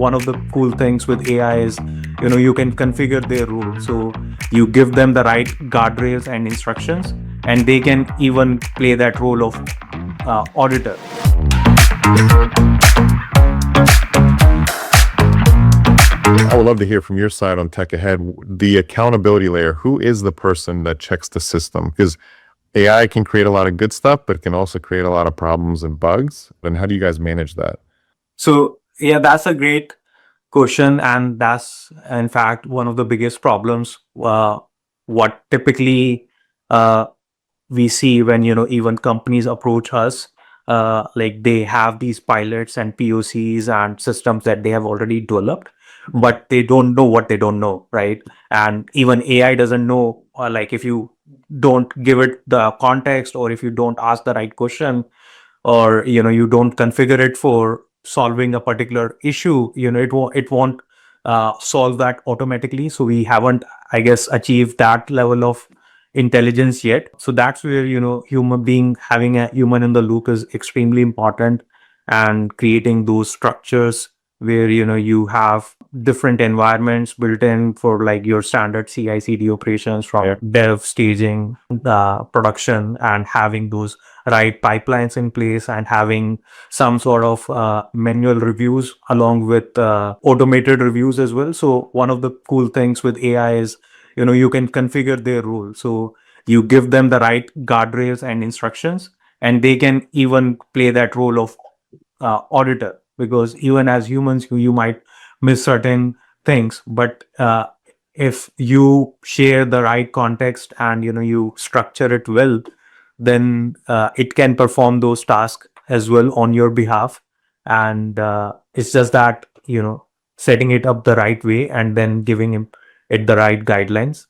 one of the cool things with AI is, you can configure their rules. So you give them the right guardrails and instructions, and they can even play that role of auditor. I would love to hear from your side on TechAhead, the accountability layer. Who is the person that checks the system? Because AI can create a lot of good stuff, but it can also create a lot of problems and bugs. And how do you guys manage that? So yeah, that's a great question, and that's in fact one of the biggest problems. What typically we see when even companies approach us, like they have these pilots and POCs and systems that they have already developed, but they don't know what they don't know, right? And even AI doesn't know, like if you don't give it the context, or if you don't ask the right question, or you don't configure it for solving a particular issue, it won't solve that automatically. So we haven't, I guess, achieved that level of intelligence yet. So that's where having a human in the loop is extremely important, and creating those structures where you have different environments built in for like your standard CI/CD operations, from dev, staging, production, and having those right pipelines in place, and having some sort of manual reviews along with automated reviews as well. So one of the cool things with AI is, you can configure their role. So you give them the right guardrails and instructions, and they can even play that role of auditor, because even as humans, you might miss certain things, but if you share the right context and you structure it well, then it can perform those tasks as well on your behalf. And it's just that setting it up the right way and then giving it the right guidelines.